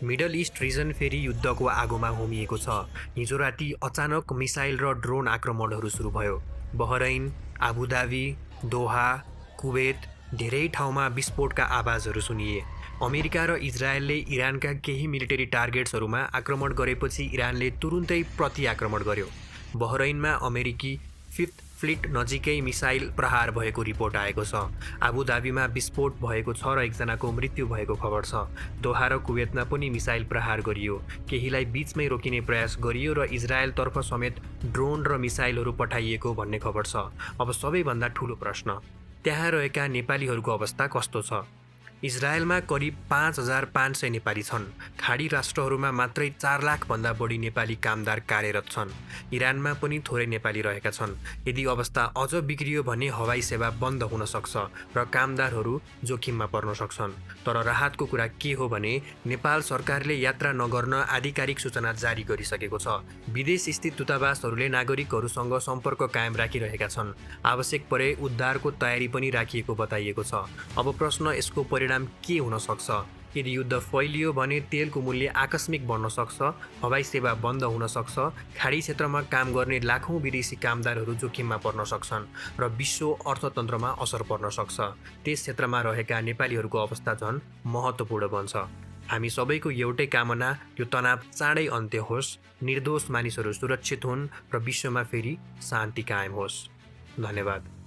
Middle east reason फेरि युद्धको आगोमा होमिएको छ। हिजो राति अचानक मिसाइल र ड्रोन आक्रमणहरू सुरु भयो। बहरैन, आबुधाबी, दोहा, कुवेत धेरै ठाउँमा विस्फोटका आवाजहरू सुनिए। अमेरिका र इजरायलले इरानका केही मिलिटरी टार्गेट्सहरूमा आक्रमण गरेपछि इरानले तुरुन्तै प्रतिआक्रमण गर्यो। बहरैनमा अमेरिकी फिफ्थ फ्लिट नजिकै मिसाइल प्रहार भएको रिपोर्ट आएको छ। आबुधाबीमा विस्फोट भएको छ र एकजनाको मृत्यु भएको खबर छ। दोहा र कुवेतमा पनि मिसाइल प्रहार गरियो। केहीलाई बीचमै रोकिने प्रयास गरियो र इजरायलतर्फ समेत ड्रोन र मिसाइलहरू पठाइएको भन्ने खबर छ। अब सबैभन्दा ठुलो प्रश्न, त्यहाँ रहेका नेपालीहरूको अवस्था कस्तो छ? इजरायलमा करिब 5,500 नेपाली छन्। खाडी राष्ट्रहरूमा मात्रै 4 लाखभन्दा बढी नेपाली कामदार कार्यरत छन्। इरानमा पनि थोरै नेपाली रहेका छन्। यदि अवस्था अझ बिग्रियो भने हवाई सेवा बन्द हुन सक्छ र कामदारहरू जोखिममा पर्न सक्छन्। तर राहतको कुरा के हो भने नेपाल सरकारले यात्रा नगर्न आधिकारिक सूचना जारी गरिसकेको छ। विदेश स्थित दूतावासहरूले नागरिकहरूसँग सम्पर्क कायम राखिरहेका छन्। आवश्यक परे उद्धारको तयारी पनि राखिएको बताइएको छ। अब प्रश्न, यसको परिणाम के हुन सक्छ? यदि युद्ध फैलियो भने तेलको मूल्य आकस्मिक बढ्न सक्छ, हवाई सेवा बन्द हुन सक्छ, खाडी क्षेत्रमा काम गर्ने लाखौँ विदेशी कामदारहरू जोखिममा पर्न सक्छन् र विश्व अर्थतन्त्रमा असर पर्न सक्छ। त्यस क्षेत्रमा रहेका नेपालीहरूको अवस्था झन् महत्त्वपूर्ण बन्छ। हामी सबैको एउटै कामना, यो तनाव चाँडै अन्त्य होस्, निर्दोष मानिसहरू सुरक्षित हुन् र विश्वमा फेरि शान्ति कायम होस्। धन्यवाद।